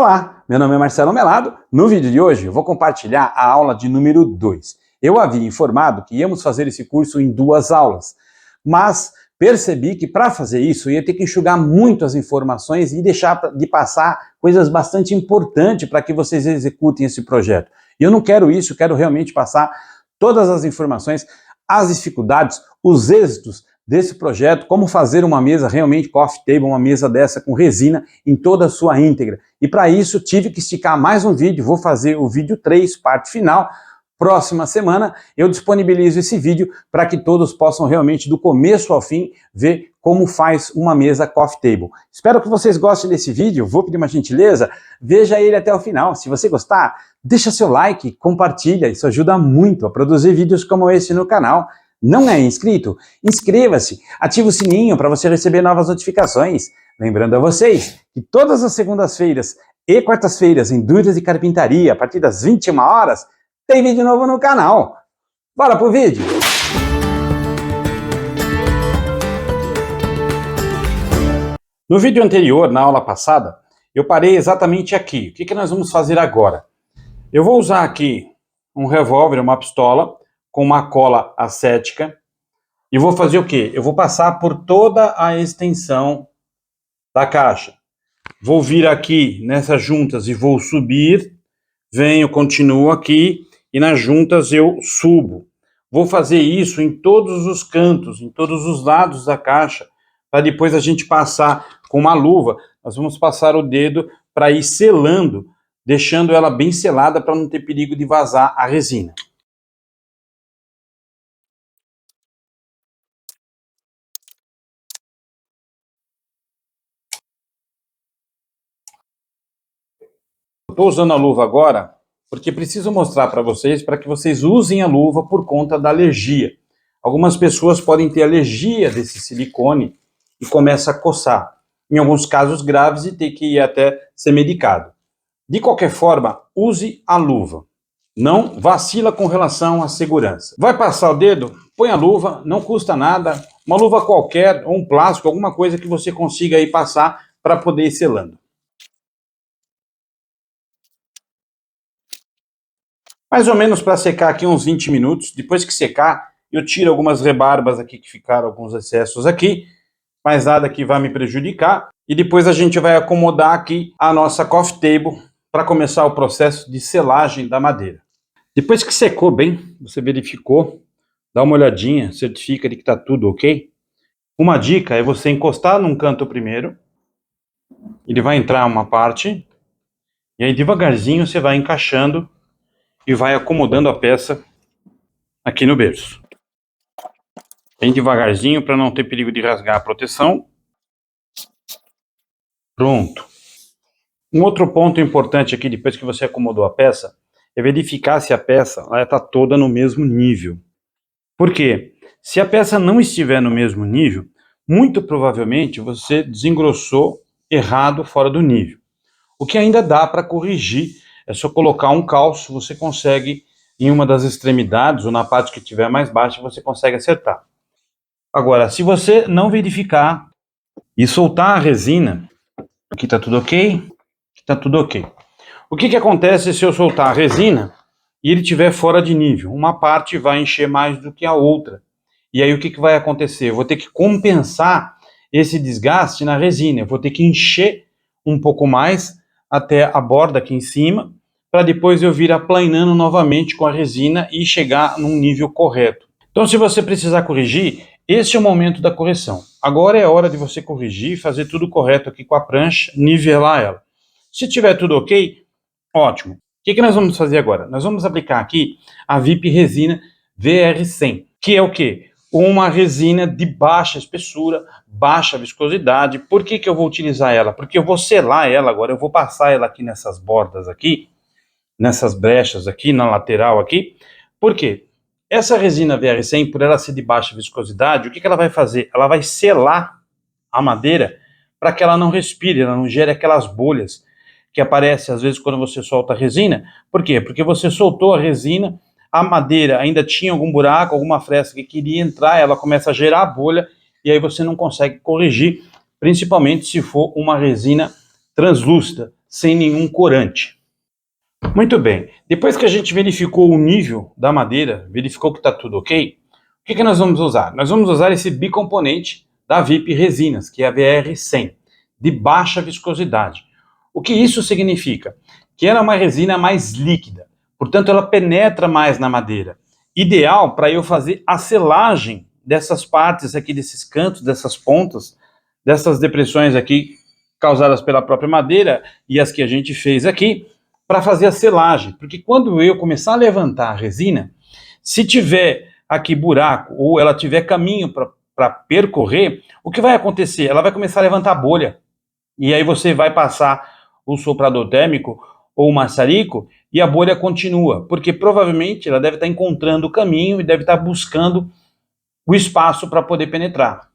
Olá, meu nome é Marcelo Melado. No vídeo de hoje eu vou compartilhar a aula de número 2. Eu havia informado que íamos fazer esse curso em 2 aulas, mas percebi que para fazer isso eu ia ter que enxugar muito as informações e deixar de passar coisas bastante importantes para que vocês executem esse projeto. E eu não quero isso, eu quero realmente passar todas as informações, as dificuldades, os êxitos desse projeto, como fazer uma mesa realmente coffee table, uma mesa dessa com resina em toda a sua íntegra. E para isso tive que esticar mais um vídeo, vou fazer o vídeo 3, parte final. Próxima semana eu disponibilizo esse vídeo para que todos possam realmente do começo ao fim ver como faz uma mesa coffee table. Espero que vocês gostem desse vídeo, vou pedir uma gentileza, veja ele até o final. Se você gostar, deixa seu like, compartilha, isso ajuda muito a produzir vídeos como esse no canal. Não é inscrito? Inscreva-se, ative o sininho para você receber novas notificações. Lembrando a vocês que todas as segundas-feiras e quartas-feiras em Dúvidas de Carpintaria, a partir das 21 horas, tem vídeo novo no canal. Bora pro vídeo! No vídeo anterior, na aula passada, eu parei exatamente aqui. O que nós vamos fazer agora? Eu vou usar aqui um revólver, uma pistola, com uma cola acética, e vou fazer o quê? Eu vou passar por toda a extensão da caixa. Vou vir aqui nessas juntas e vou subir, venho, continuo aqui, e nas juntas eu subo. Vou fazer isso em todos os cantos, em todos os lados da caixa, para depois a gente passar com uma luva. Nós vamos passar o dedo para ir selando, deixando ela bem selada para não ter perigo de vazar a resina. Estou usando a luva agora porque preciso mostrar para que vocês usem a luva por conta da alergia. Algumas pessoas podem ter alergia desse silicone e começa a coçar. Em alguns casos graves e ter que ir até ser medicado. De qualquer forma, use a luva. Não vacila com relação à segurança. Vai passar o dedo? Põe a luva, não custa nada. Uma luva qualquer, ou um plástico, alguma coisa que você consiga aí passar para poder ir selando. Mais ou menos para secar aqui uns 20 minutos. Depois que secar, eu tiro algumas rebarbas aqui que ficaram, alguns excessos aqui. Mais nada que vai me prejudicar. E depois a gente vai acomodar aqui a nossa coffee table para começar o processo de selagem da madeira. Depois que secou bem, você verificou, dá uma olhadinha, certifica de que está tudo ok. Uma dica é você encostar num canto primeiro. Ele vai entrar uma parte. E aí devagarzinho você vai encaixando e vai acomodando a peça aqui no berço. Bem devagarzinho para não ter perigo de rasgar a proteção. Pronto. Um outro ponto importante aqui, depois que você acomodou a peça, é verificar se a peça está toda no mesmo nível. Por quê? Se a peça não estiver no mesmo nível, muito provavelmente você desengrossou errado, fora do nível. O que ainda dá para corrigir é só colocar um calço, você consegue em uma das extremidades ou na parte que estiver mais baixa, você consegue acertar. Agora, se você não verificar e soltar a resina, aqui está tudo ok, aqui está tudo ok. O que acontece se eu soltar a resina e ele estiver fora de nível? Uma parte vai encher mais do que a outra. E aí o que vai acontecer? Eu vou ter que compensar esse desgaste na resina. Eu vou ter que encher um pouco mais até a borda aqui em cima, para depois eu vir aplanando novamente com a resina e chegar num nível correto. Então, se você precisar corrigir, este é o momento da correção. Agora é a hora de você corrigir, fazer tudo correto aqui com a prancha, nivelar ela. Se tiver tudo ok, ótimo. O que nós vamos fazer agora? Nós vamos aplicar aqui a VIP Resina VR100, que é o quê? Uma resina de baixa espessura, baixa viscosidade. Por que eu vou utilizar ela? Porque eu vou selar ela agora, eu vou passar ela aqui nessas bordas aqui, nessas brechas aqui, na lateral aqui. Por quê? Essa resina VR100, por ela ser de baixa viscosidade, o que ela vai fazer? Ela vai selar a madeira para que ela não respire, ela não gere aquelas bolhas que aparecem às vezes quando você solta a resina. Por quê? Porque você soltou a resina, a madeira ainda tinha algum buraco, alguma fresta que queria entrar, ela começa a gerar bolha e aí você não consegue corrigir, principalmente se for uma resina translúcida. sem nenhum corante. Muito bem, depois que a gente verificou o nível da madeira, verificou que está tudo ok, o que nós vamos usar? Nós vamos usar esse bicomponente da VIP Resinas, que é a VR100, de baixa viscosidade. O que isso significa? Que ela é uma resina mais líquida, portanto ela penetra mais na madeira. Ideal para eu fazer a selagem dessas partes aqui, desses cantos, dessas pontas, dessas depressões aqui causadas pela própria madeira e as que a gente fez aqui, para fazer a selagem. Porque quando eu começar a levantar a resina, se tiver aqui buraco ou ela tiver caminho para percorrer, o que vai acontecer? Ela vai começar a levantar bolha. E aí você vai passar o soprador térmico ou o maçarico e a bolha continua, porque provavelmente ela deve estar encontrando o caminho e deve estar buscando o espaço para poder penetrar.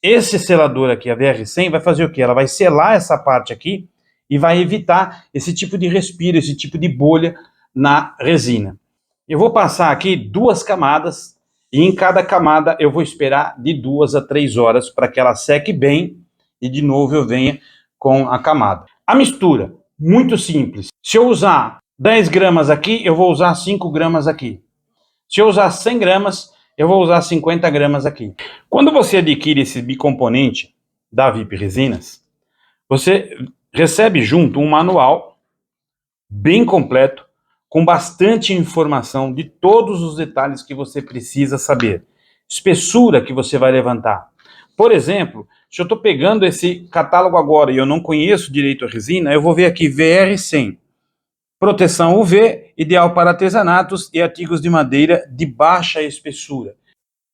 Esse selador aqui, a VR100, vai fazer o quê? Ela vai selar essa parte aqui e vai evitar esse tipo de respiro, esse tipo de bolha na resina. Eu vou passar aqui 2 camadas e em cada camada eu vou esperar de 2 a 3 horas para que ela seque bem e de novo eu venha com a camada. A mistura, muito simples. Se eu usar 10 gramas aqui, eu vou usar 5 gramas aqui. Se eu usar 100 gramas, eu vou usar 50 gramas aqui. Quando você adquire esse bicomponente da VIP Resinas, você recebe junto um manual bem completo, com bastante informação de todos os detalhes que você precisa saber. Espessura que você vai levantar. Por exemplo, se eu estou pegando esse catálogo agora e eu não conheço direito a resina, eu vou ver aqui VR100. Proteção UV, ideal para artesanatos e artigos de madeira de baixa espessura.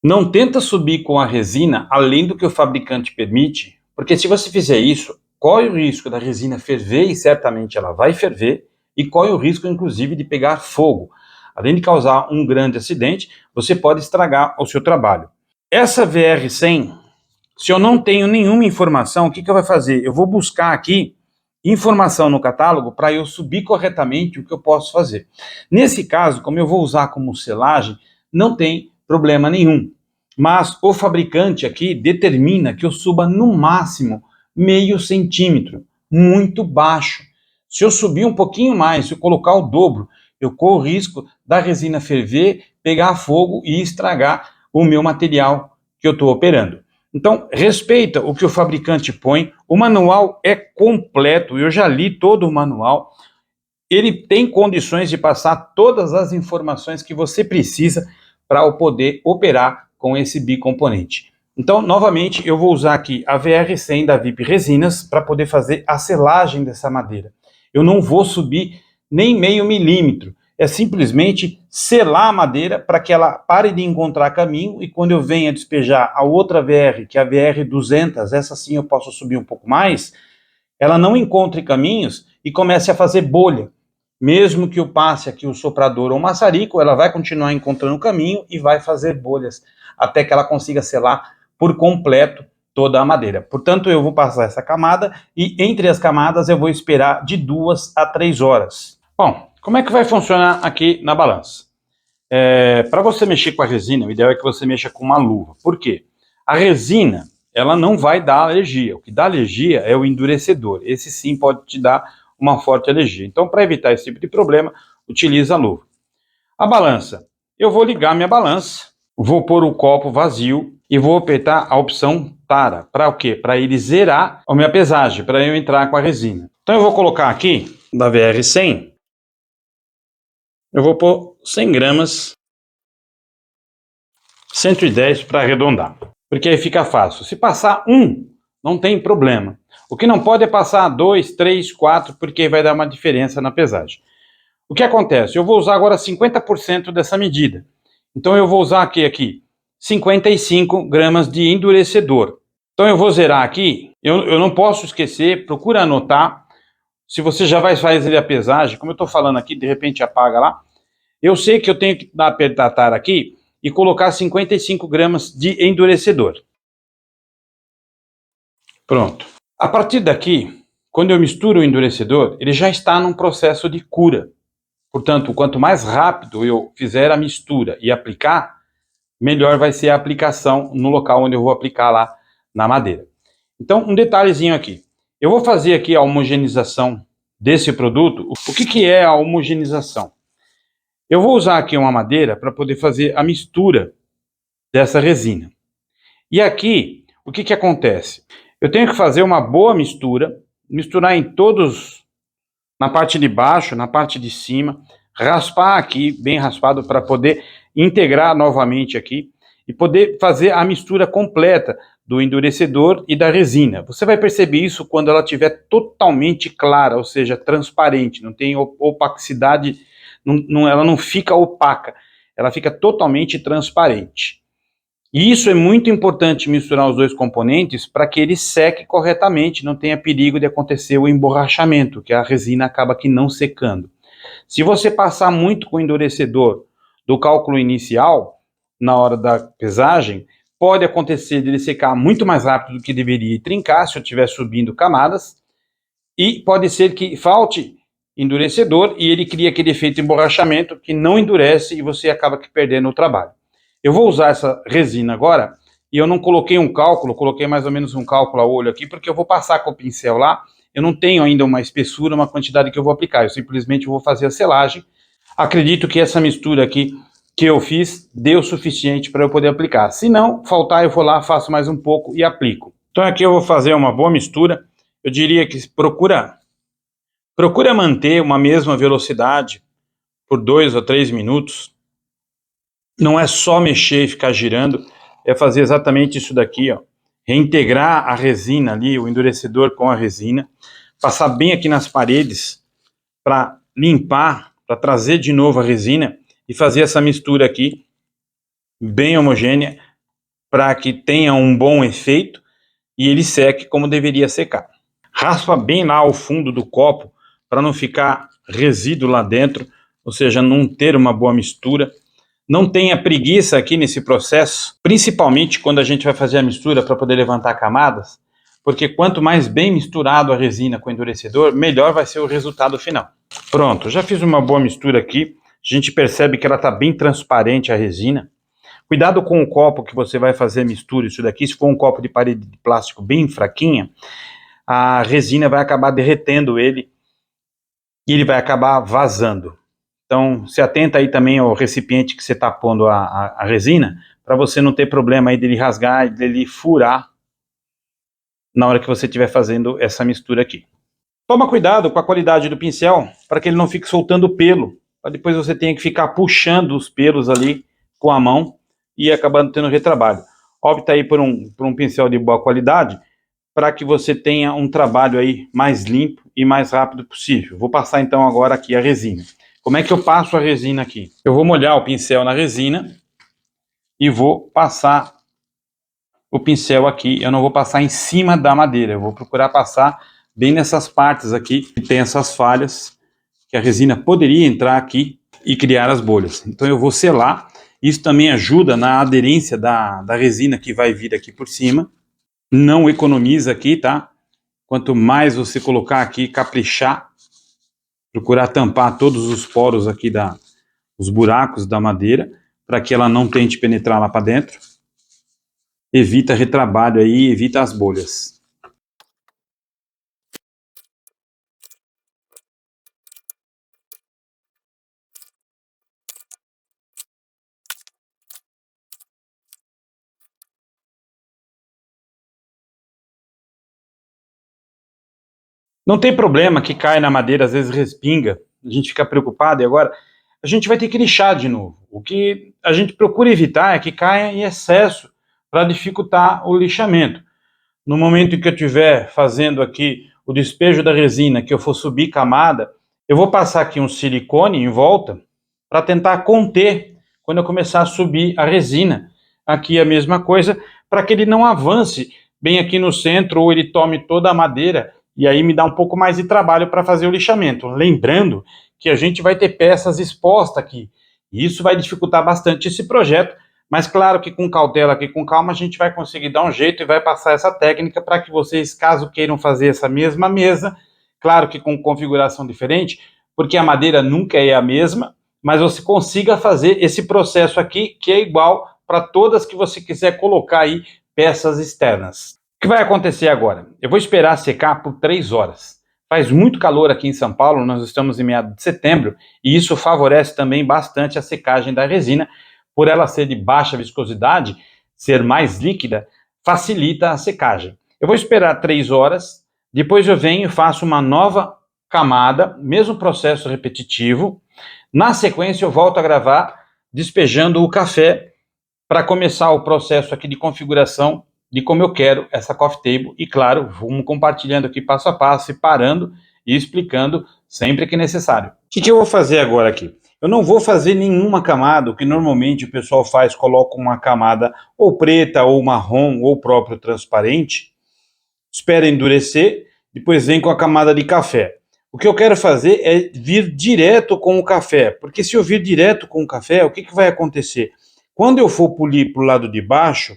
Não tenta subir com a resina além do que o fabricante permite, porque se você fizer isso, corre o risco da resina ferver, e certamente ela vai ferver, e corre o risco, inclusive, de pegar fogo. Além de causar um grande acidente, você pode estragar o seu trabalho. Essa VR100, se eu não tenho nenhuma informação, o que eu vou fazer? Eu vou buscar aqui informação no catálogo para eu subir corretamente o que eu posso fazer. Nesse caso, como eu vou usar como selagem, não tem problema nenhum. Mas o fabricante aqui determina que eu suba no máximo meio centímetro, muito baixo. Se eu subir um pouquinho mais, se eu colocar o dobro, eu corro o risco da resina ferver, pegar fogo e estragar o meu material que eu estou operando. Então, respeita o que o fabricante põe. O manual é completo, eu já li todo o manual. Ele tem condições de passar todas as informações que você precisa para poder operar com esse bicomponente. Então, novamente, eu vou usar aqui a VR100 da VIP Resinas para poder fazer a selagem dessa madeira. Eu não vou subir nem meio milímetro. É simplesmente selar a madeira para que ela pare de encontrar caminho e quando eu venha despejar a outra VR, que é a VR200, essa sim eu posso subir um pouco mais, ela não encontre caminhos e comece a fazer bolha. Mesmo que eu passe aqui o soprador ou o maçarico, ela vai continuar encontrando caminho e vai fazer bolhas até que ela consiga selar por completo toda a madeira. Portanto, eu vou passar essa camada e entre as camadas eu vou esperar de 2 a 3 horas. Bom, como é que vai funcionar aqui na balança? Para você mexer com a resina, o ideal é que você mexa com uma luva. Por quê? A resina, ela não vai dar alergia. O que dá alergia é o endurecedor. Esse sim pode te dar uma forte alergia. Então, para evitar esse tipo de problema, utiliza a luva. A balança. Eu vou ligar minha balança, vou pôr o copo vazio e vou apertar a opção Tara. Para o quê? Para ele zerar a minha pesagem, para eu entrar com a resina. Então, eu vou colocar aqui, da VR100, eu vou pôr 100 gramas, 110 para arredondar, porque aí fica fácil. Se passar 1, não tem problema. O que não pode é passar 2, 3, 4, porque vai dar uma diferença na pesagem. O que acontece? Eu vou usar agora 50% dessa medida. Então eu vou usar aqui 55 gramas de endurecedor. Então eu vou zerar aqui, eu não posso esquecer, procura anotar. Se você já vai fazer a pesagem, como eu estou falando aqui, de repente apaga lá. Eu sei que eu tenho que apertar aqui e colocar 55 gramas de endurecedor. Pronto. A partir daqui, quando eu misturo o endurecedor, ele já está num processo de cura. Portanto, quanto mais rápido eu fizer a mistura e aplicar, melhor vai ser a aplicação no local onde eu vou aplicar lá na madeira. Então, um detalhezinho aqui. Eu vou fazer aqui a homogeneização desse produto, o que é a homogeneização? Eu vou usar aqui uma madeira para poder fazer a mistura dessa resina. E aqui, o que acontece? Eu tenho que fazer uma boa mistura, misturar em todos, na parte de baixo, na parte de cima, raspar aqui, bem raspado, para poder integrar novamente aqui e poder fazer a mistura completa do endurecedor e da resina. Você vai perceber isso quando ela estiver totalmente clara, ou seja, transparente, não tem opacidade, ela não fica opaca, ela fica totalmente transparente. E isso é muito importante, misturar os dois componentes para que ele seque corretamente, não tenha perigo de acontecer o emborrachamento, que a resina acaba aqui não secando. Se você passar muito com o endurecedor do cálculo inicial, na hora da pesagem, pode acontecer de ele secar muito mais rápido do que deveria e trincar se eu estiver subindo camadas, e pode ser que falte endurecedor e ele cria aquele efeito emborrachamento que não endurece e você acaba aqui perdendo o trabalho. Eu vou usar essa resina agora, e eu não coloquei um cálculo, coloquei mais ou menos um cálculo a olho aqui, porque eu vou passar com o pincel lá, eu não tenho ainda uma espessura, uma quantidade que eu vou aplicar, eu simplesmente vou fazer a selagem. Acredito que essa mistura aqui que eu fiz deu o suficiente para eu poder aplicar. Se não faltar, eu vou lá, faço mais um pouco e aplico. Então aqui eu vou fazer uma boa mistura, eu diria que procura manter uma mesma velocidade por 2 ou 3 minutos, não é só mexer e ficar girando, é fazer exatamente isso daqui, ó. Reintegrar a resina ali, o endurecedor com a resina, passar bem aqui nas paredes para limpar, para trazer de novo a resina e fazer essa mistura aqui, bem homogênea, para que tenha um bom efeito e ele seque como deveria secar. Raspa bem lá o fundo do copo para não ficar resíduo lá dentro, ou seja, não ter uma boa mistura. Não tenha preguiça aqui nesse processo, principalmente quando a gente vai fazer a mistura para poder levantar camadas, porque quanto mais bem misturado a resina com o endurecedor, melhor vai ser o resultado final. Pronto, já fiz uma boa mistura aqui, a gente percebe que ela está bem transparente a resina. Cuidado com o copo que você vai fazer a mistura, isso daqui, se for um copo de parede de plástico bem fraquinha, a resina vai acabar derretendo ele e ele vai acabar vazando. Então, se atenta aí também ao recipiente que você está pondo a resina, para você não ter problema aí dele rasgar e dele furar na hora que você estiver fazendo essa mistura aqui. Toma cuidado com a qualidade do pincel, para que ele não fique soltando pelo, para depois você tenha que ficar puxando os pelos ali com a mão e acabando tendo retrabalho. Opta aí por um pincel de boa qualidade, para que você tenha um trabalho aí mais limpo e mais rápido possível. Vou passar então agora aqui a resina. Como é que eu passo a resina aqui? Eu vou molhar o pincel na resina e vou passar o pincel aqui. Eu não vou passar em cima da madeira, eu vou procurar passar bem nessas partes aqui que tem essas falhas, que a resina poderia entrar aqui e criar as bolhas. Então eu vou selar, isso também ajuda na aderência da resina que vai vir aqui por cima. Não economiza aqui, tá? Quanto mais você colocar aqui, caprichar, procurar tampar todos os poros aqui, os buracos da madeira, para que ela não tente penetrar lá para dentro. Evita retrabalho aí, evita as bolhas. Não tem problema que cai na madeira, às vezes respinga, a gente fica preocupado e agora a gente vai ter que lixar de novo. O que a gente procura evitar é que caia em excesso para dificultar o lixamento. No momento em que eu estiver fazendo aqui o despejo da resina, que eu for subir camada, eu vou passar aqui um silicone em volta para tentar conter quando eu começar a subir a resina. Aqui a mesma coisa, para que ele não avance bem aqui no centro ou ele tome toda a madeira e aí me dá um pouco mais de trabalho para fazer o lixamento. Lembrando que a gente vai ter peças expostas aqui. E isso vai dificultar bastante esse projeto, mas claro que com cautela aqui, com calma, a gente vai conseguir dar um jeito e vai passar essa técnica para que vocês, caso queiram fazer essa mesma mesa, claro que com configuração diferente, porque a madeira nunca é a mesma, mas você consiga fazer esse processo aqui, que é igual para todas que você quiser colocar aí peças externas. O que vai acontecer agora? Eu vou esperar secar por 3 horas. Faz muito calor aqui em São Paulo, nós estamos em meados de setembro, e isso favorece também bastante a secagem da resina, por ela ser de baixa viscosidade, ser mais líquida, facilita a secagem. Eu vou esperar 3 horas, depois eu venho e faço uma nova camada, mesmo processo repetitivo. Na sequência eu volto a gravar despejando o café para começar o processo aqui de configuração de como eu quero essa coffee table e, claro, vamos compartilhando aqui passo a passo e parando e explicando sempre que necessário. O que eu vou fazer agora aqui? Eu não vou fazer nenhuma camada, o que normalmente o pessoal faz, coloca uma camada ou preta, ou marrom, ou próprio transparente, espera endurecer, depois vem com a camada de café. O que eu quero fazer é vir direto com o café, porque se eu vir direto com o café, o que vai acontecer? Quando eu for polir para o lado de baixo,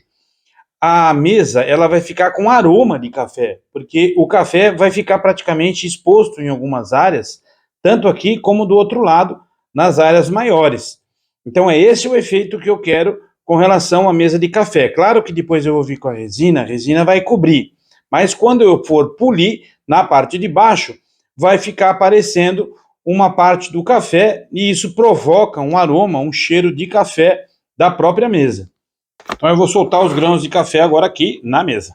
a mesa ela vai ficar com aroma de café, porque o café vai ficar praticamente exposto em algumas áreas, tanto aqui como do outro lado, nas áreas maiores. Então é esse o efeito que eu quero com relação à mesa de café. Claro que depois eu vou vir com a resina vai cobrir, mas quando eu for polir, na parte de baixo, vai ficar aparecendo uma parte do café e isso provoca um aroma, um cheiro de café da própria mesa. Então eu vou soltar os grãos de café agora aqui na mesa.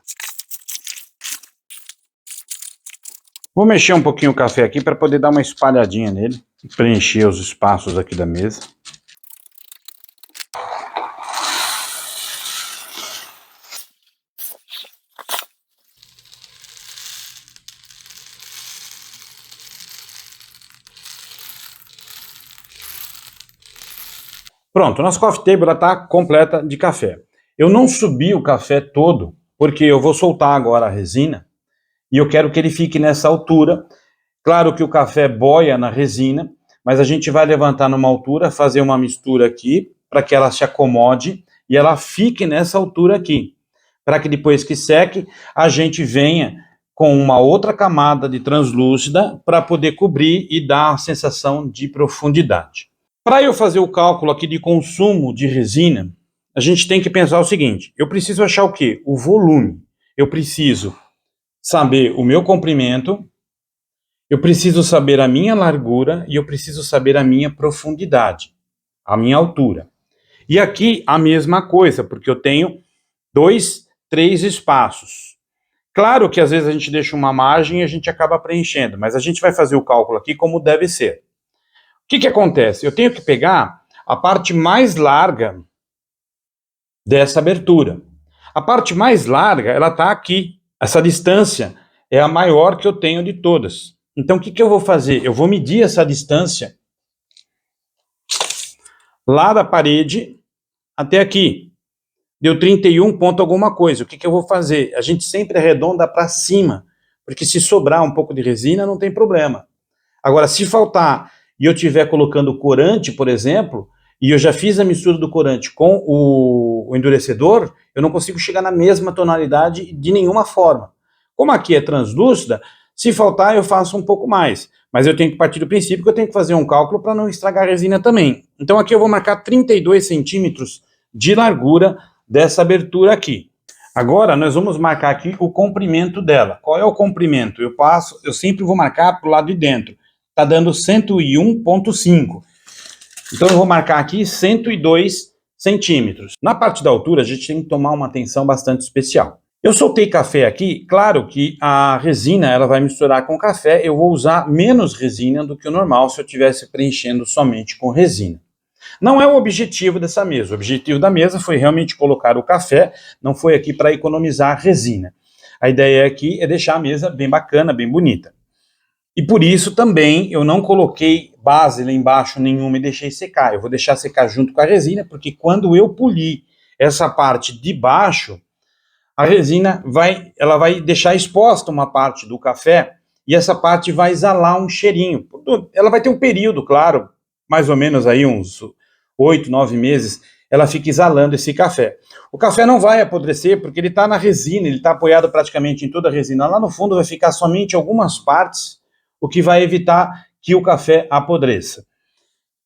Vou mexer um pouquinho o café aqui para poder dar uma espalhadinha nele e preencher os espaços aqui da mesa. Pronto, nossa coffee table está completa de café. Eu não subi o café todo, porque eu vou soltar agora a resina e eu quero que ele fique nessa altura. Claro que o café boia na resina, mas a gente vai levantar numa altura, fazer uma mistura aqui, para que ela se acomode e ela fique nessa altura aqui. Para que depois que seque, a gente venha com uma outra camada de translúcida para poder cobrir e dar a sensação de profundidade. Para eu fazer o cálculo aqui de consumo de resina, a gente tem que pensar o seguinte, eu preciso achar o quê? O volume. Eu preciso saber o meu comprimento, eu preciso saber a minha largura e eu preciso saber a minha profundidade, a minha altura. E aqui a mesma coisa, porque eu tenho 2, 3 espaços. Claro que às vezes a gente deixa uma margem e a gente acaba preenchendo, mas a gente vai fazer o cálculo aqui como deve ser. O que acontece? Eu tenho que pegar a parte mais larga dessa abertura. A parte mais larga, ela está aqui. Essa distância é a maior que eu tenho de todas. Então, o que eu vou fazer? Eu vou medir essa distância lá da parede até aqui. Deu 31 ponto alguma coisa. O que eu vou fazer? A gente sempre arredonda para cima, porque se sobrar um pouco de resina, não tem problema. Agora, se faltar e eu estiver colocando corante, por exemplo, e eu já fiz a mistura do corante com o endurecedor, eu não consigo chegar na mesma tonalidade de nenhuma forma. Como aqui é translúcida, se faltar eu faço um pouco mais, mas eu tenho que partir do princípio que eu tenho que fazer um cálculo para não estragar a resina também. Então aqui eu vou marcar 32 centímetros de largura dessa abertura aqui. Agora nós vamos marcar aqui o comprimento dela. Qual é o comprimento? Eu sempre vou marcar para o lado de dentro. Está dando 101,5. Então eu vou marcar aqui 102 centímetros. Na parte da altura, a gente tem que tomar uma atenção bastante especial. Eu soltei café aqui, claro que a resina ela vai misturar com o café, eu vou usar menos resina do que o normal se eu estivesse preenchendo somente com resina. Não é o objetivo dessa mesa, o objetivo da mesa foi realmente colocar o café, não foi aqui para economizar resina. A ideia aqui é deixar a mesa bem bacana, bem bonita. E por isso também eu não coloquei base lá embaixo nenhuma e deixei secar. Eu vou deixar secar junto com a resina, porque quando eu polir essa parte de baixo, a resina ela vai deixar exposta uma parte do café e essa parte vai exalar um cheirinho. Ela vai ter um período, claro, mais ou menos aí uns 8, 9 meses, ela fica exalando esse café. O café não vai apodrecer porque ele está na resina, ele está apoiado praticamente em toda a resina. Lá no fundo vai ficar somente algumas partes, o que vai evitar que o café apodreça.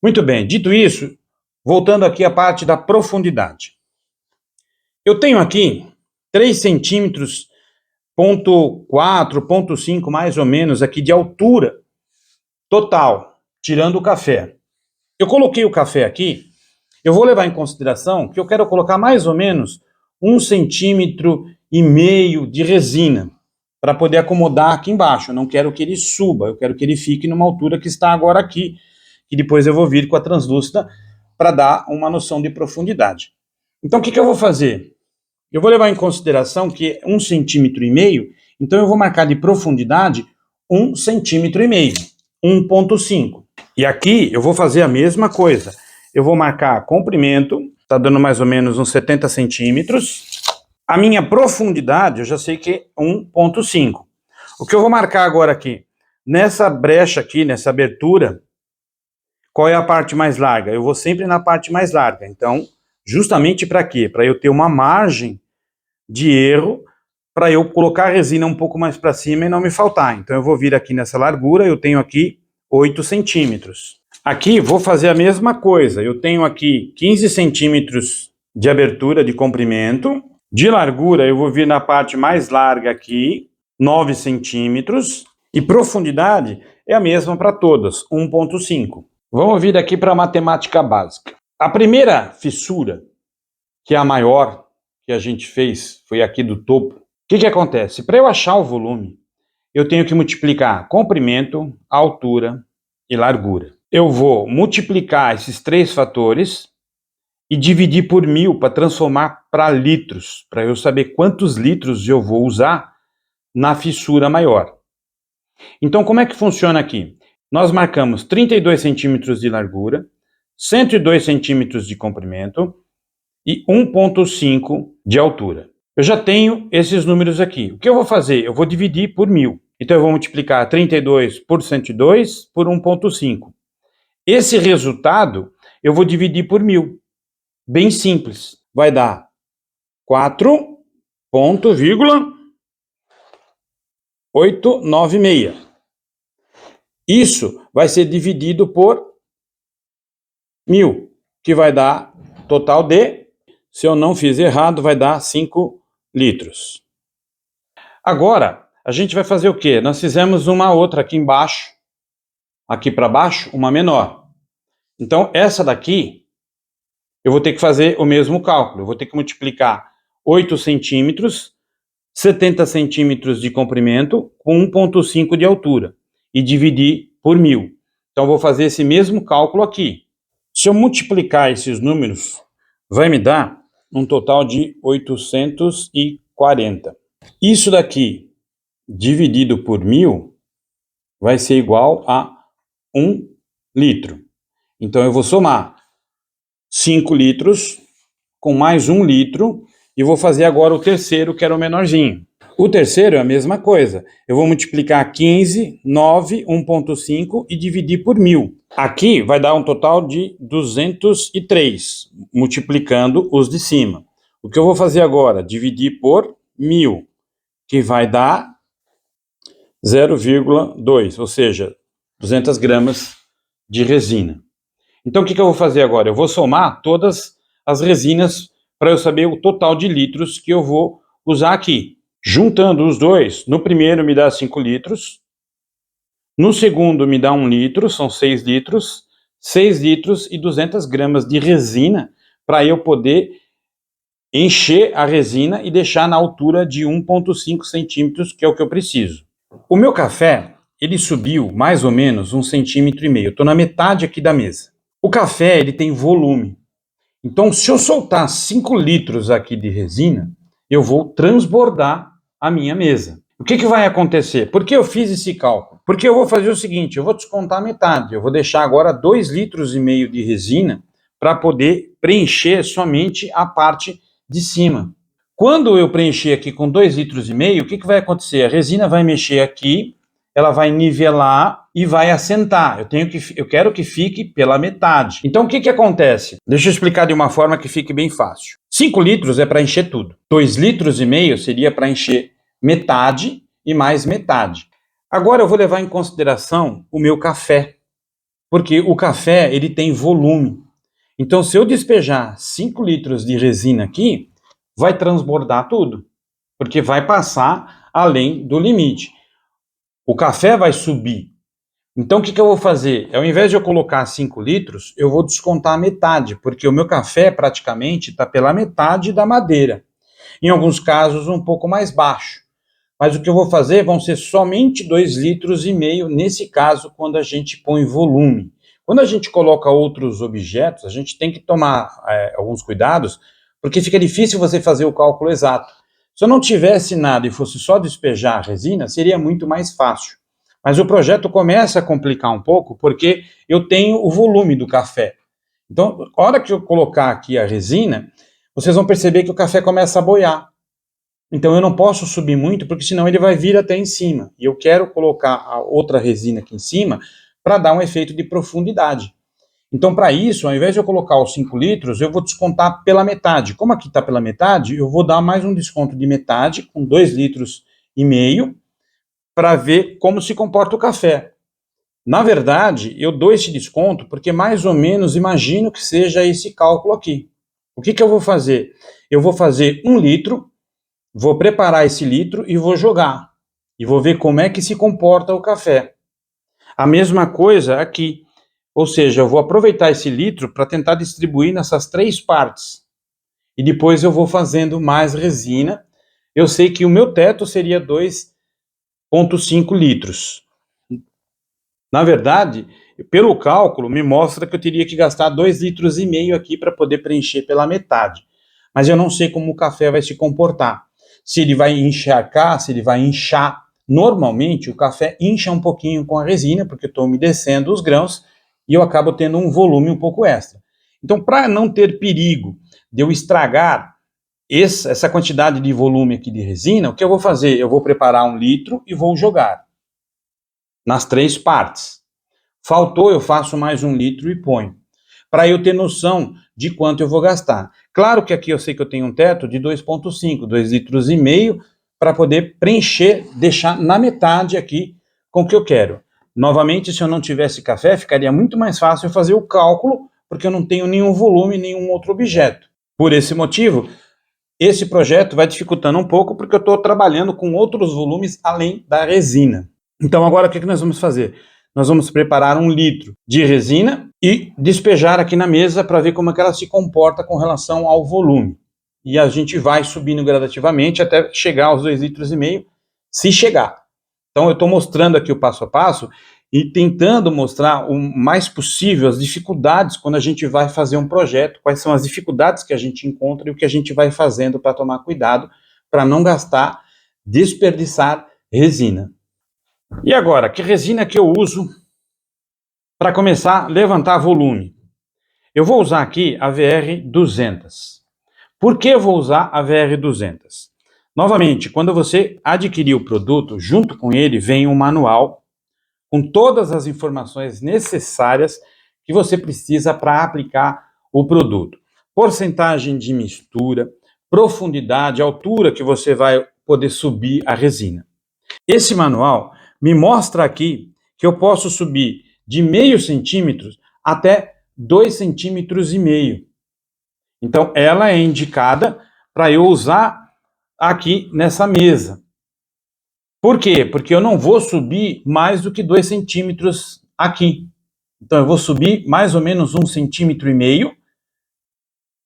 Muito bem, dito isso, voltando aqui à parte da profundidade. Eu tenho aqui 3 centímetros 0,4, 0,5 mais ou menos aqui de altura total, tirando o café. Eu coloquei o café aqui, eu vou levar em consideração que eu quero colocar mais ou menos 1,5 centímetro de resina para poder acomodar aqui embaixo. Eu não quero que ele suba, eu quero que ele fique numa altura que está agora aqui, que depois eu vou vir com a translúcida para dar uma noção de profundidade. Então o que eu vou fazer? Eu vou levar em consideração que 1,5 centímetro, então eu vou marcar de profundidade 1,5 centímetro, 1,5. E aqui eu vou fazer a mesma coisa. Eu vou marcar comprimento, está dando mais ou menos uns 70 centímetros. A minha profundidade, eu já sei que é 1,5. O que eu vou marcar agora aqui? Nessa brecha aqui, nessa abertura, qual é a parte mais larga? Eu vou sempre na parte mais larga. Então, justamente para quê? Para eu ter uma margem de erro, para eu colocar a resina um pouco mais para cima e não me faltar. Então, eu vou vir aqui nessa largura, eu tenho aqui 8 centímetros. Aqui, vou fazer a mesma coisa. Eu tenho aqui 15 centímetros de abertura, de comprimento. De largura, eu vou vir na parte mais larga aqui, 9 centímetros. E profundidade é a mesma para todas, 1,5. Vamos vir aqui para a matemática básica. A primeira fissura, que é a maior que a gente fez, foi aqui do topo. O que acontece? Para eu achar o volume, eu tenho que multiplicar comprimento, altura e largura. Eu vou multiplicar esses três fatores e dividir por 1000 para transformar para litros, para eu saber quantos litros eu vou usar na fissura maior. Então, como é que funciona aqui? Nós marcamos 32 centímetros de largura, 102 centímetros de comprimento e 1,5 de altura. Eu já tenho esses números aqui. O que eu vou fazer? Eu vou dividir por 1000. Então, eu vou multiplicar 32 por 102 por 1,5. Esse resultado, eu vou dividir por 1000. Bem simples. Vai dar 4,896. Isso vai ser dividido por 1000, que vai dar total de, se eu não fiz errado, vai dar 5 litros. Agora, a gente vai fazer o quê? Nós fizemos uma outra aqui embaixo, aqui para baixo, uma menor. Então, essa daqui, eu vou ter que fazer o mesmo cálculo. Eu vou ter que multiplicar 8 centímetros, 70 centímetros de comprimento, com 1,5 de altura, e dividir por 1000. Então, eu vou fazer esse mesmo cálculo aqui. Se eu multiplicar esses números, vai me dar um total de 840. Isso daqui, dividido por 1000, vai ser igual a 1 litro. Então, eu vou somar 5 litros com mais 1 litro e vou fazer agora o terceiro, que era o menorzinho. O terceiro é a mesma coisa. Eu vou multiplicar 15, 9, 1,5 e dividir por 1000. Aqui vai dar um total de 203, multiplicando os de cima. O que eu vou fazer agora? Dividir por 1000, que vai dar 0,2, ou seja, 200 gramas de resina. Então, o que eu vou fazer agora? Eu vou somar todas as resinas para eu saber o total de litros que eu vou usar aqui. Juntando os dois, no primeiro me dá 5 litros, no segundo me dá 1 litro, são 6 litros, 6 litros e 200 gramas de resina para eu poder encher a resina e deixar na altura de 1,5 centímetros, que é o que eu preciso. O meu café, ele subiu mais ou menos 1,5 centímetro, eu estou na metade aqui da mesa. O café, ele tem volume. Então, se eu soltar 5 litros aqui de resina, eu vou transbordar a minha mesa. O que vai acontecer? Por que eu fiz esse cálculo? Porque eu vou fazer o seguinte, eu vou descontar metade. Eu vou deixar agora 2,5 litros de resina para poder preencher somente a parte de cima. Quando eu preencher aqui com 2,5 litros, o que vai acontecer? A resina vai mexer aqui, ela vai nivelar e vai assentar. Eu quero que fique pela metade. Então, o que acontece? Deixa eu explicar de uma forma que fique bem fácil. 5 litros é para encher tudo. 2,5 litros seria para encher metade e mais metade. Agora eu vou levar em consideração o meu café, porque o café ele tem volume. Então, se eu despejar 5 litros de resina aqui, vai transbordar tudo, porque vai passar além do limite. O café vai subir. Então, o que eu vou fazer? Ao invés de eu colocar 5 litros, eu vou descontar a metade, porque o meu café praticamente está pela metade da madeira. Em alguns casos, um pouco mais baixo. Mas o que eu vou fazer vão ser somente 2,5 litros, nesse caso, quando a gente põe volume. Quando a gente coloca outros objetos, a gente tem que tomar alguns cuidados, porque fica difícil você fazer o cálculo exato. Se eu não tivesse nada e fosse só despejar a resina, seria muito mais fácil. Mas o projeto começa a complicar um pouco, porque eu tenho o volume do café. Então, a hora que eu colocar aqui a resina, vocês vão perceber que o café começa a boiar. Então eu não posso subir muito, porque senão ele vai vir até em cima. E eu quero colocar a outra resina aqui em cima para dar um efeito de profundidade. Então, para isso, ao invés de eu colocar os 5 litros, eu vou descontar pela metade. Como aqui está pela metade, eu vou dar mais um desconto de metade, com 2,5 litros, para ver como se comporta o café. Na verdade, eu dou esse desconto porque mais ou menos imagino que seja esse cálculo aqui. O que eu vou fazer? Eu vou fazer 1 litro, vou preparar esse litro e vou jogar. E vou ver como é que se comporta o café. A mesma coisa aqui. Ou seja, eu vou aproveitar esse litro para tentar distribuir nessas 3 partes. E depois eu vou fazendo mais resina. Eu sei que o meu teto seria 2,5 litros. Na verdade, pelo cálculo, me mostra que eu teria que gastar 2,5 litros aqui para poder preencher pela metade. Mas eu não sei como o café vai se comportar. Se ele vai encharcar, se ele vai inchar. Normalmente, o café incha um pouquinho com a resina, porque eu estou umedecendo os grãos e eu acabo tendo um volume um pouco extra. Então, para não ter perigo de eu estragar essa quantidade de volume aqui de resina, o que eu vou fazer? Eu vou preparar 1 litro e vou jogar nas 3 partes. Faltou, eu faço mais 1 litro e ponho, para eu ter noção de quanto eu vou gastar. Claro que aqui eu sei que eu tenho um teto de 2,5, 2,5 litros, para poder preencher, deixar na metade aqui com o que eu quero. Novamente, se eu não tivesse café, ficaria muito mais fácil eu fazer o cálculo, porque eu não tenho nenhum volume, nenhum outro objeto. Por esse motivo, esse projeto vai dificultando um pouco, porque eu estou trabalhando com outros volumes além da resina. Então agora o que nós vamos fazer? Nós vamos preparar 1 litro de resina e despejar aqui na mesa para ver como é que ela se comporta com relação ao volume. E a gente vai subindo gradativamente até chegar aos 2,5 litros, se chegar. Então eu estou mostrando aqui o passo a passo e tentando mostrar o mais possível as dificuldades quando a gente vai fazer um projeto, quais são as dificuldades que a gente encontra e o que a gente vai fazendo para tomar cuidado, para não gastar, desperdiçar resina. E agora, que resina que eu uso para começar a levantar volume? Eu vou usar aqui a VR200. Por que eu vou usar a VR200? Novamente, quando você adquirir o produto, junto com ele vem um manual com todas as informações necessárias que você precisa para aplicar o produto. Porcentagem de mistura, profundidade, altura que você vai poder subir a resina. Esse manual me mostra aqui que eu posso subir de 0,5 centímetros até 2,5 centímetros. Então, ela é indicada para eu usar aqui nessa mesa. Por quê? Porque eu não vou subir mais do que 2 centímetros aqui. Então, eu vou subir mais ou menos 1,5 centímetros,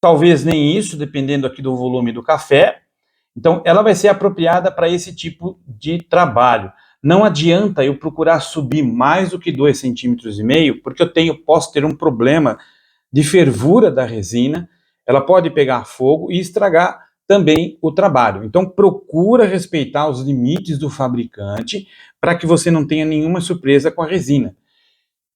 talvez nem isso, dependendo aqui do volume do café. Então, ela vai ser apropriada para esse tipo de trabalho. Não adianta eu procurar subir mais do que 2,5 centímetros, porque posso ter um problema de fervura da resina, ela pode pegar fogo e estragar também o trabalho. Então, procura respeitar os limites do fabricante para que você não tenha nenhuma surpresa com a resina.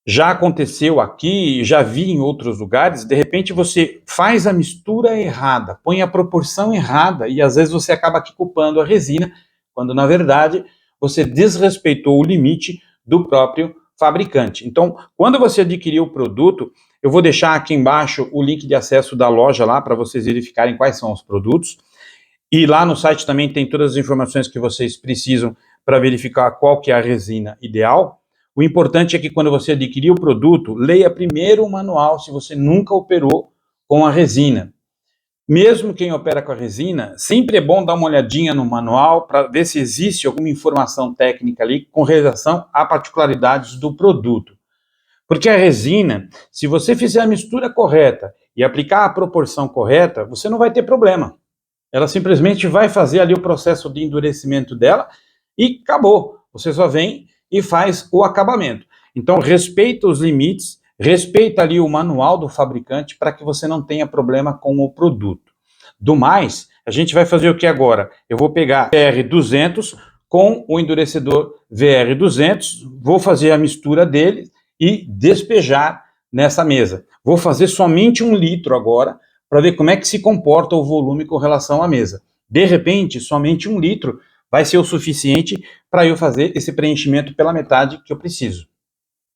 Já aconteceu aqui, já vi em outros lugares, de repente você faz a mistura errada, põe a proporção errada e às vezes você acaba aqui culpando a resina, quando na verdade você desrespeitou o limite do próprio fabricante. Então, quando você adquirir o produto, eu vou deixar aqui embaixo o link de acesso da loja lá para vocês verificarem quais são os produtos. E lá no site também tem todas as informações que vocês precisam para verificar qual que é a resina ideal. O importante é que quando você adquirir o produto, leia primeiro o manual se você nunca operou com a resina. Mesmo quem opera com a resina, sempre é bom dar uma olhadinha no manual para ver se existe alguma informação técnica ali com relação a particularidades do produto. Porque a resina, se você fizer a mistura correta e aplicar a proporção correta, você não vai ter problema. Ela simplesmente vai fazer ali o processo de endurecimento dela e acabou. Você só vem e faz o acabamento. Então, respeita os limites, respeita ali o manual do fabricante para que você não tenha problema com o produto. Do mais, a gente vai fazer o que agora? Eu vou pegar VR200 com o endurecedor VR200, vou fazer a mistura dele e despejar nessa mesa. Vou fazer somente 1 litro agora, para ver como é que se comporta o volume com relação à mesa. De repente, somente 1 litro vai ser o suficiente para eu fazer esse preenchimento pela metade que eu preciso.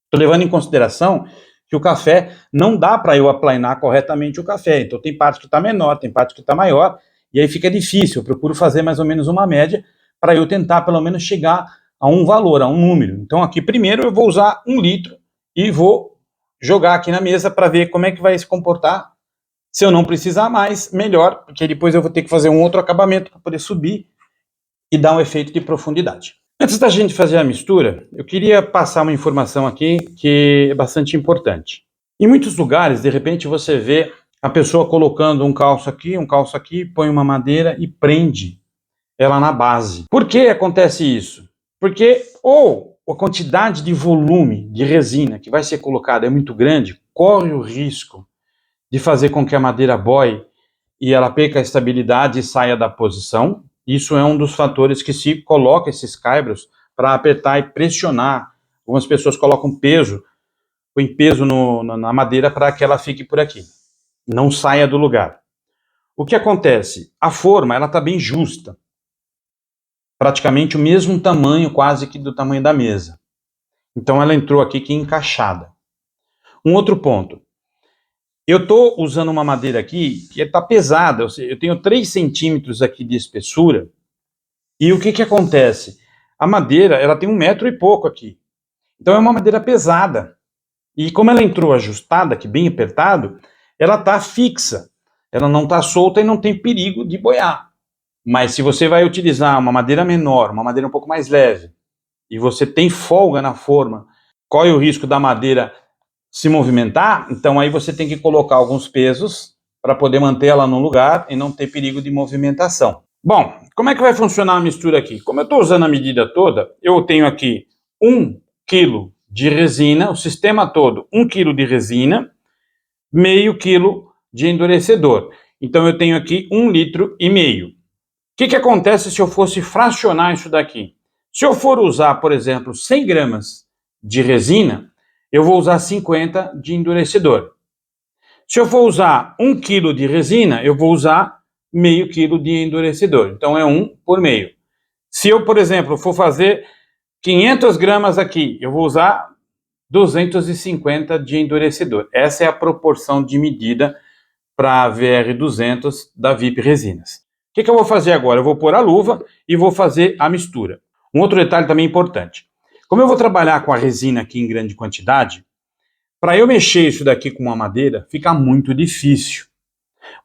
Estou levando em consideração que o café não dá para eu aplainar corretamente o café, então tem parte que está menor, tem parte que está maior, e aí fica difícil. Eu procuro fazer mais ou menos uma média para eu tentar pelo menos chegar a um valor, a um número. Então aqui primeiro eu vou usar 1 litro e vou jogar aqui na mesa para ver como é que vai se comportar. Se eu não precisar mais, melhor, porque depois eu vou ter que fazer um outro acabamento para poder subir e dar um efeito de profundidade. Antes da gente fazer a mistura, eu queria passar uma informação aqui que é bastante importante. Em muitos lugares, de repente, você vê a pessoa colocando um calço aqui, põe uma madeira e prende ela na base. Por que acontece isso? Porque ou a quantidade de volume de resina que vai ser colocada é muito grande, corre o risco de fazer com que a madeira boie e ela perca a estabilidade e saia da posição. Isso é um dos fatores que se coloca esses caibros para apertar e pressionar. Algumas pessoas colocam peso, põem peso na madeira para que ela fique por aqui, não saia do lugar. O que acontece? A forma ela está bem justa, praticamente o mesmo tamanho, quase que do tamanho da mesa. Então ela entrou aqui que encaixada. Um outro ponto. Eu estou usando uma madeira aqui que está pesada, eu tenho 3 centímetros aqui de espessura, e o que acontece? A madeira ela tem 1 metro e pouco aqui, então é uma madeira pesada, e como ela entrou ajustada, aqui bem apertado, ela está fixa, ela não está solta e não tem perigo de boiar. Mas se você vai utilizar uma madeira menor, uma madeira um pouco mais leve, e você tem folga na forma, corre o risco da madeira se movimentar, então aí você tem que colocar alguns pesos para poder manter ela no lugar e não ter perigo de movimentação. Bom, como é que vai funcionar a mistura aqui? Como eu estou usando a medida toda, eu tenho aqui 1 kg de resina, o sistema todo 1 kg de resina, meio quilo de endurecedor. Então eu tenho aqui 1,5 litro. O que acontece se eu fosse fracionar isso daqui? Se eu for usar, por exemplo, 100 gramas de resina, eu vou usar 50 de endurecedor. Se eu for usar 1 kg de resina, eu vou usar meio quilo de endurecedor. Então é 1 por meio. Se eu, por exemplo, for fazer 500 gramas aqui, eu vou usar 250 de endurecedor. Essa é a proporção de medida para a VR200 da VIP Resinas. O que eu vou fazer agora? Eu vou pôr a luva e vou fazer a mistura. Um outro detalhe também importante. Como eu vou trabalhar com a resina aqui em grande quantidade, para eu mexer isso daqui com uma madeira, fica muito difícil.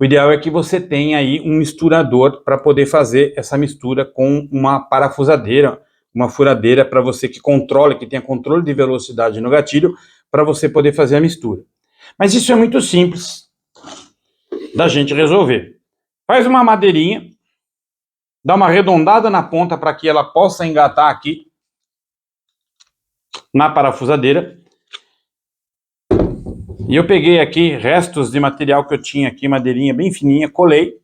O ideal é que você tenha aí um misturador para poder fazer essa mistura com uma parafusadeira, uma furadeira para você que controle, que tenha controle de velocidade no gatilho, para você poder fazer a mistura. Mas isso é muito simples da gente resolver. Faz uma madeirinha, dá uma arredondada na ponta para que ela possa engatar aqui na parafusadeira. E eu peguei aqui restos de material que eu tinha aqui, madeirinha bem fininha, colei,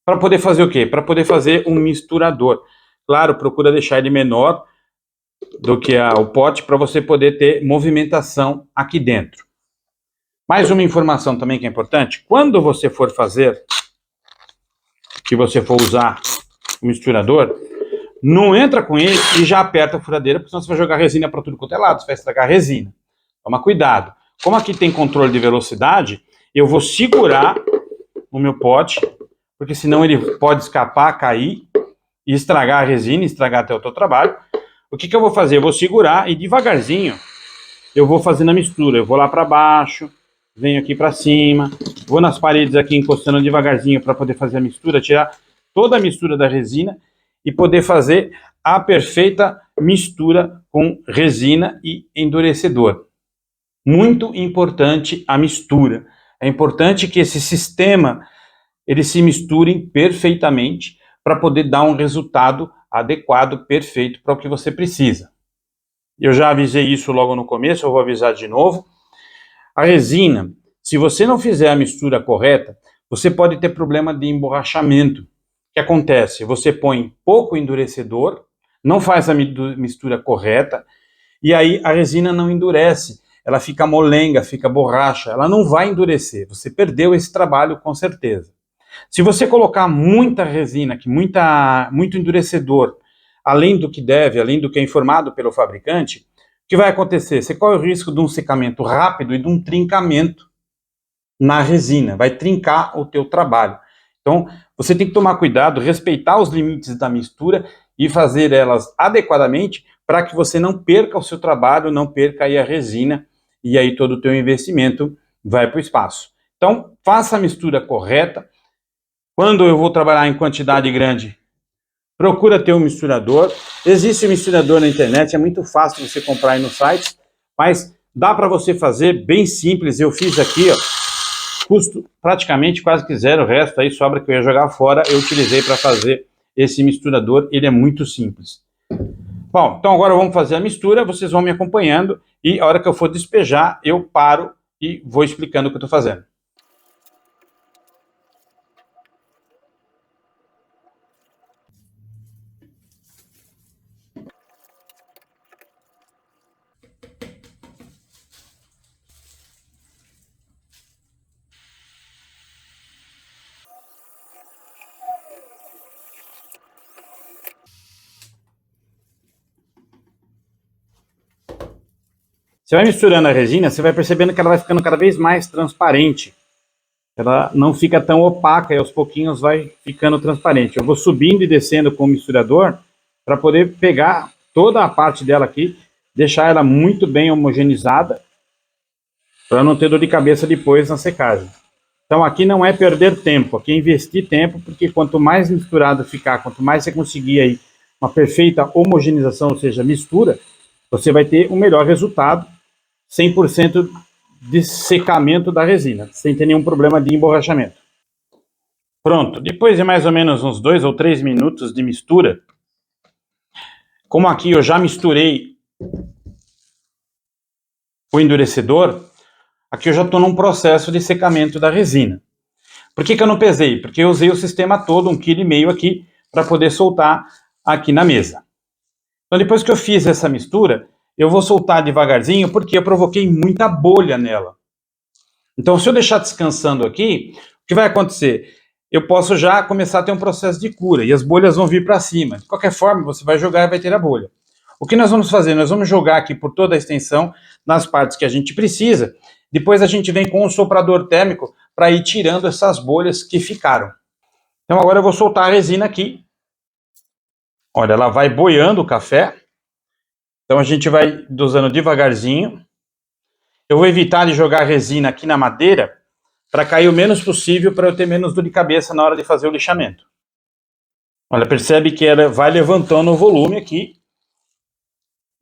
para poder fazer o quê? Para poder fazer um misturador. Claro, procura deixar ele menor do que o pote, para você poder ter movimentação aqui dentro. Mais uma informação também que é importante, quando você for fazer, que você for usar o misturador, não entra com ele e já aperta a furadeira, porque senão você vai jogar resina para tudo quanto é lado, você vai estragar a resina. Toma cuidado. Como aqui tem controle de velocidade, eu vou segurar o meu pote, porque senão ele pode escapar, cair e estragar a resina, estragar até o teu trabalho. O que eu vou fazer? Eu vou segurar e devagarzinho eu vou fazendo a mistura. Eu vou lá para baixo, venho aqui para cima, Vou nas paredes aqui encostando devagarzinho para poder fazer a mistura, tirar toda a mistura da resina e poder fazer a perfeita mistura com resina e endurecedor. Muito importante a mistura. É importante que esse sistema eles se misturem perfeitamente para poder dar um resultado adequado, perfeito para o que você precisa. Eu já avisei isso logo no começo, eu vou avisar de novo. A resina, se você não fizer a mistura correta, você pode ter problema de emborrachamento. O que acontece? Você põe pouco endurecedor, não faz a mistura correta, e aí a resina não endurece. Ela fica molenga, fica borracha, ela não vai endurecer. Você perdeu esse trabalho com certeza. Se você colocar muita resina, muito endurecedor, além do que deve, além do que é informado pelo fabricante, o que vai acontecer? Você corre o risco de um secamento rápido e de um trincamento na resina, vai trincar o teu trabalho. Então, você tem que tomar cuidado, respeitar os limites da mistura e fazer elas adequadamente para que você não perca o seu trabalho, não perca aí a resina e aí todo o teu investimento vai para o espaço. Então, faça a mistura correta. Quando eu vou trabalhar em quantidade grande, procura ter um misturador. Existe um misturador na internet, é muito fácil você comprar aí no site, mas dá para você fazer bem simples. Eu fiz aqui, ó, custo praticamente quase que zero, o resto aí sobra que eu ia jogar fora, eu utilizei para fazer esse misturador, ele é muito simples. Bom, então agora vamos fazer a mistura, vocês vão me acompanhando e a hora que eu for despejar, eu paro e vou explicando o que eu estou fazendo. Você vai misturando a resina, você vai percebendo que ela vai ficando cada vez mais transparente. Ela não fica tão opaca e aos pouquinhos vai ficando transparente. Eu vou subindo e descendo com o misturador para poder pegar toda a parte dela aqui, deixar ela muito bem homogeneizada, para não ter dor de cabeça depois na secagem. Então aqui não é perder tempo, aqui é investir tempo, porque quanto mais misturado ficar, quanto mais você conseguir aí uma perfeita homogeneização, ou seja, mistura, você vai ter um melhor resultado, 100% de secamento da resina, sem ter nenhum problema de emborrachamento. Pronto, depois de mais ou menos uns 2 ou 3 minutos de mistura, como aqui eu já misturei o endurecedor, aqui eu já estou num processo de secamento da resina. Por que eu não pesei? Porque eu usei o sistema todo, 1,5 kg aqui, para poder soltar aqui na mesa. Então depois que eu fiz essa mistura, eu vou soltar devagarzinho, porque eu provoquei muita bolha nela. Então se eu deixar descansando aqui, o que vai acontecer? Eu posso já começar a ter um processo de cura, e as bolhas vão vir para cima. De qualquer forma, você vai jogar e vai ter a bolha. O que nós vamos fazer? Nós vamos jogar aqui por toda a extensão, nas partes que a gente precisa, depois a gente vem com um soprador térmico para ir tirando essas bolhas que ficaram. Então agora eu vou soltar a resina aqui. Olha, ela vai boiando o café. Então a gente vai dosando devagarzinho. Eu vou evitar de jogar a resina aqui na madeira para cair o menos possível, para eu ter menos dor de cabeça na hora de fazer o lixamento. Olha, percebe que ela vai levantando o volume aqui.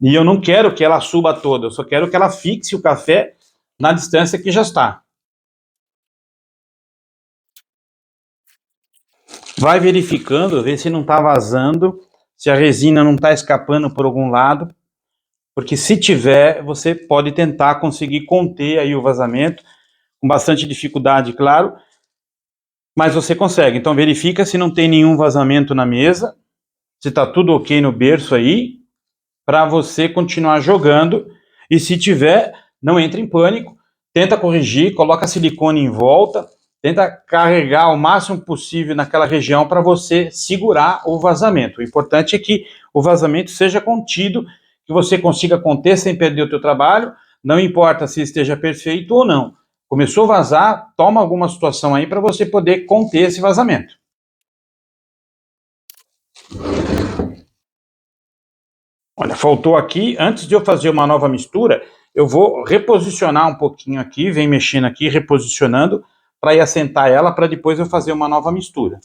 E eu não quero que ela suba toda, eu só quero que ela fixe o café na distância que já está. Vai verificando, vê se não está vazando, se a resina não está escapando por algum lado, porque se tiver, você pode tentar conseguir conter aí o vazamento, com bastante dificuldade, claro, mas você consegue. Então verifica se não tem nenhum vazamento na mesa, se está tudo ok no berço aí, para você continuar jogando, e se tiver, não entre em pânico, tenta corrigir, coloca silicone em volta, tenta carregar o máximo possível naquela região para você segurar o vazamento. O importante é que o vazamento seja contido, que você consiga conter sem perder o teu trabalho, não importa se esteja perfeito ou não. Começou a vazar, toma alguma situação aí para você poder conter esse vazamento. Olha, faltou aqui, antes de eu fazer uma nova mistura, eu vou reposicionar um pouquinho aqui, vem mexendo aqui, reposicionando, para ir assentar ela, para depois eu fazer uma nova mistura.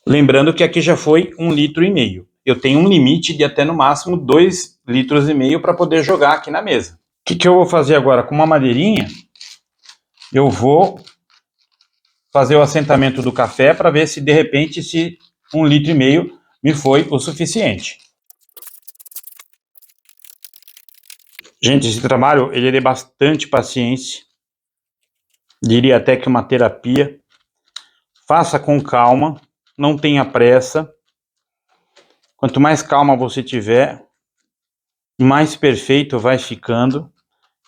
Lembrando que aqui já foi 1,5 litro. Eu tenho um limite de até no máximo 2,5 litros para poder jogar aqui na mesa. O que eu vou fazer agora? Com uma madeirinha, eu vou fazer o assentamento do café para ver se de repente se 1,5 litro me foi o suficiente. Gente, esse trabalho ele é de bastante paciência, diria até que uma terapia. Faça com calma, não tenha pressa. Quanto mais calma você tiver, mais perfeito vai ficando.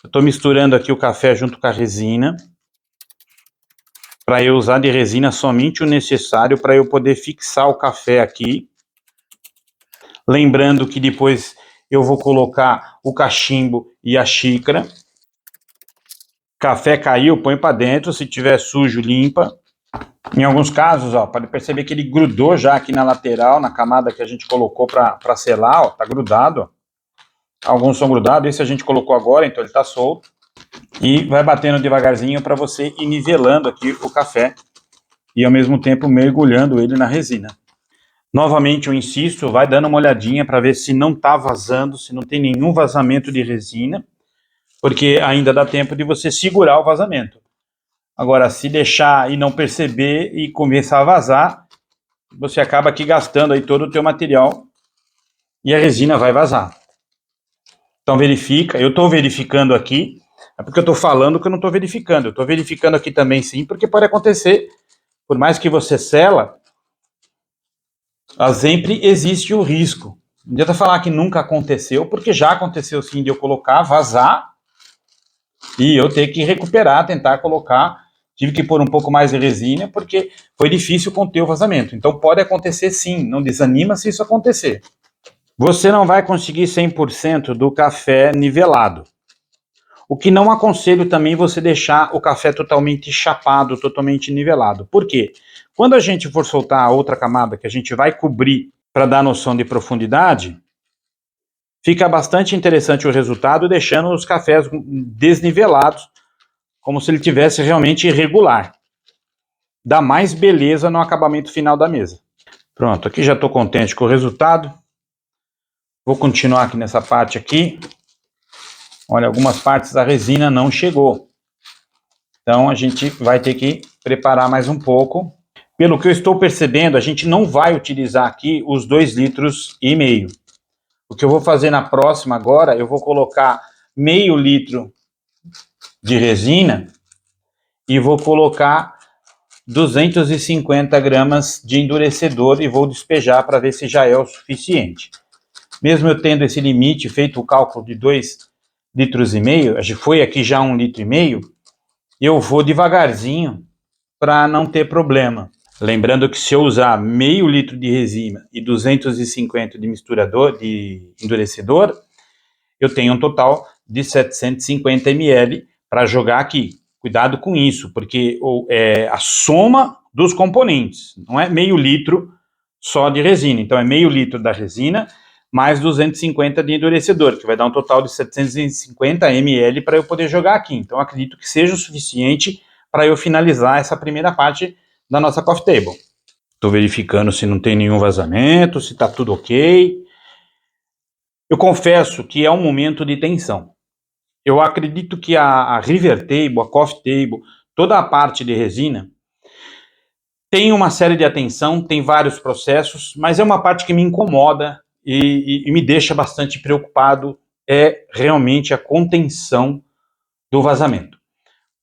Eu estou misturando aqui o café junto com a resina, para eu usar de resina somente o necessário para eu poder fixar o café aqui. Lembrando que depois eu vou colocar o cachimbo e a xícara. Café caiu, põe para dentro, se tiver sujo, limpa. Em alguns casos, ó, pode perceber que ele grudou já aqui na lateral, na camada que a gente colocou para selar, ó, tá grudado, ó. Alguns são grudados, esse a gente colocou agora, então ele tá solto. E vai batendo devagarzinho para você ir nivelando aqui o café e ao mesmo tempo mergulhando ele na resina. Novamente eu insisto, vai dando uma olhadinha para ver se não tá vazando, se não tem nenhum vazamento de resina, porque ainda dá tempo de você segurar o vazamento. Agora, se deixar e não perceber e começar a vazar, você acaba aqui gastando aí todo o teu material e a resina vai vazar. Então verifica, eu estou verificando aqui, é porque eu estou falando que eu não estou verificando. Eu estou verificando aqui também sim, porque pode acontecer, por mais que você sela, sempre existe o risco. Não adianta falar que nunca aconteceu, porque já aconteceu sim de eu colocar, vazar, e eu ter que recuperar, tentar colocar. Tive que pôr um pouco mais de resina, porque foi difícil conter o vazamento. Então pode acontecer sim, não desanima se isso acontecer. Você não vai conseguir 100% do café nivelado. O que não aconselho também você deixar o café totalmente chapado, totalmente nivelado. Por quê? Quando a gente for soltar a outra camada que a gente vai cobrir para dar noção de profundidade, fica bastante interessante o resultado, deixando os cafés desnivelados, como se ele tivesse realmente irregular. Dá mais beleza no acabamento final da mesa. Pronto, aqui já estou contente com o resultado. Vou continuar aqui nessa parte aqui. Olha, algumas partes a resina não chegou. Então a gente vai ter que preparar mais um pouco. Pelo que eu estou percebendo, a gente não vai utilizar aqui os 2,5 litros. O que eu vou fazer na próxima agora, eu vou colocar meio litro de resina e vou colocar 250 gramas de endurecedor e vou despejar para ver se já é o suficiente. Mesmo eu tendo esse limite, feito o cálculo de 2,5 litros, foi aqui já 1,5 litro, eu vou devagarzinho para não ter problema. Lembrando que se eu usar meio litro de resina e 250 de misturador, de endurecedor, eu tenho um total de 750 ml para jogar aqui. Cuidado com isso, porque é a soma dos componentes, não é meio litro só de resina. Então é meio litro da resina mais 250 de endurecedor, que vai dar um total de 750 ml para eu poder jogar aqui. Então acredito que seja o suficiente para eu finalizar essa primeira parte da nossa coffee table. Estou verificando se não tem nenhum vazamento, se está tudo ok. Eu confesso que é um momento de tensão. Eu acredito que a River Table, a Coffee Table, toda a parte de resina, tem uma série de atenção, tem vários processos, mas é uma parte que me incomoda e me deixa bastante preocupado, é realmente a contenção do vazamento.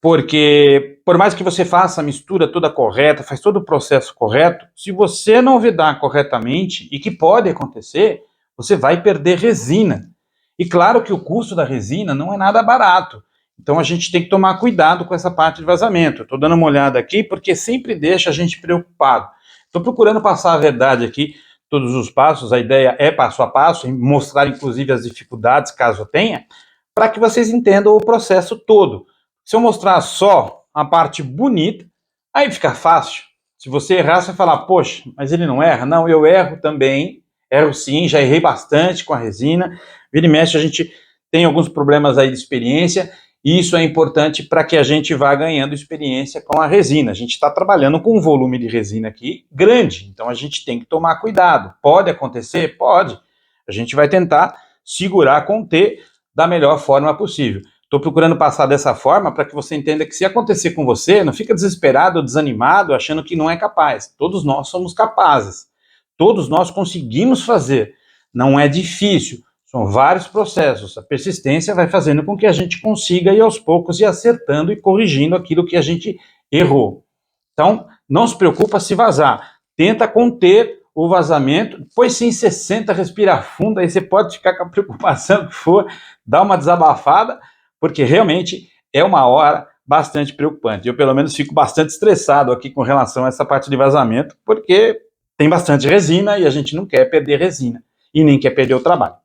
Porque, por mais que você faça a mistura toda correta, faz todo o processo correto, se você não vedar corretamente, e que pode acontecer, você vai perder resina. E claro que o custo da resina não é nada barato. Então a gente tem que tomar cuidado com essa parte de vazamento. Estou dando uma olhada aqui porque sempre deixa a gente preocupado. Estou procurando passar a verdade aqui, todos os passos, a ideia é passo a passo, mostrar inclusive as dificuldades, caso tenha, para que vocês entendam o processo todo. Se eu mostrar só a parte bonita, aí fica fácil. Se você errar, você vai falar, poxa, mas ele não erra? Não, eu erro também, erro sim, já errei bastante com a resina. Vira e mexe, a gente tem alguns problemas aí de experiência, E isso é importante para que a gente vá ganhando experiência com a resina. A gente está trabalhando com um volume de resina aqui grande, então a gente tem que tomar cuidado. Pode acontecer? Pode. A gente vai tentar segurar, conter da melhor forma possível. Estou procurando passar dessa forma para que você entenda que se acontecer com você, não fica desesperado, desanimado, achando que não é capaz. Todos nós somos capazes. Todos nós conseguimos fazer. Não é difícil. São vários processos. A persistência vai fazendo com que a gente consiga ir aos poucos e acertando e corrigindo aquilo que a gente errou. Então, não se preocupa se vazar. Tenta conter o vazamento. Depois, sim, 60, respira fundo. Aí você pode ficar com a preocupação que for, dar uma desabafada, porque realmente é uma hora bastante preocupante. Eu, pelo menos, fico bastante estressado aqui com relação a essa parte de vazamento, porque tem bastante resina e a gente não quer perder resina e nem quer perder o trabalho.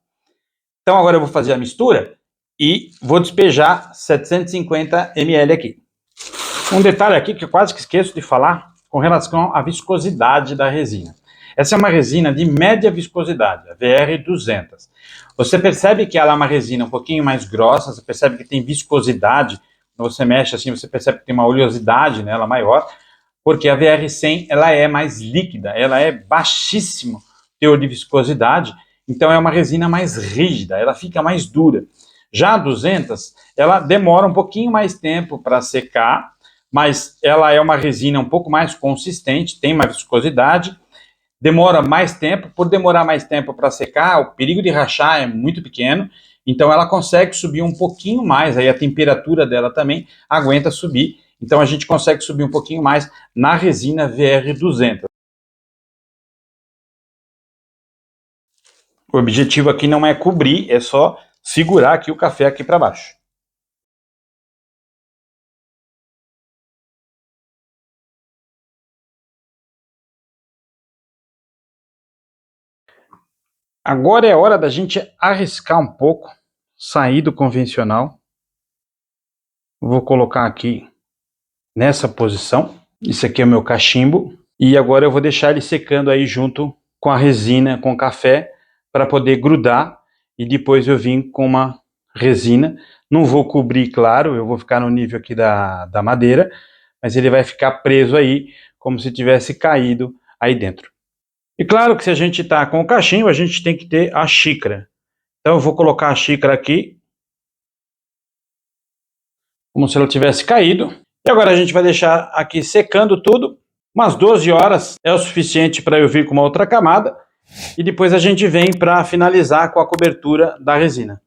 Então agora eu vou fazer a mistura e vou despejar 750 ml aqui. Um detalhe aqui que eu quase que esqueço de falar com relação à viscosidade da resina. Essa é uma resina de média viscosidade, a VR200. Você percebe que ela é uma resina um pouquinho mais grossa, você percebe que tem viscosidade, quando você mexe assim, você percebe que tem uma oleosidade nela maior, porque a VR100 ela é mais líquida, ela é baixíssimo teor de viscosidade, então é uma resina mais rígida, ela fica mais dura. Já a 200, ela demora um pouquinho mais tempo para secar, mas ela é uma resina um pouco mais consistente, tem mais viscosidade, demora mais tempo. Por demorar mais tempo para secar, o perigo de rachar é muito pequeno, então ela consegue subir um pouquinho mais, aí a temperatura dela também aguenta subir, então a gente consegue subir um pouquinho mais na resina VR200. O objetivo aqui não é cobrir, é só segurar aqui o café aqui para baixo. Agora é hora da gente arriscar um pouco, sair do convencional. Vou colocar aqui nessa posição. Isso aqui é o meu cachimbo. E agora eu vou deixar ele secando aí junto com a resina, com o café, para poder grudar. E depois eu vim com uma resina. Não vou cobrir, claro, eu vou ficar no nível aqui da madeira, mas ele vai ficar preso aí, como se tivesse caído aí dentro. E claro que se a gente está com o cachimbo, a gente tem que ter a xícara. Então eu vou colocar a xícara aqui, como se ela tivesse caído. E agora a gente vai deixar aqui secando tudo. Umas 12 horas é o suficiente para eu vir com uma outra camada. E depois a gente vem para finalizar com a cobertura da resina.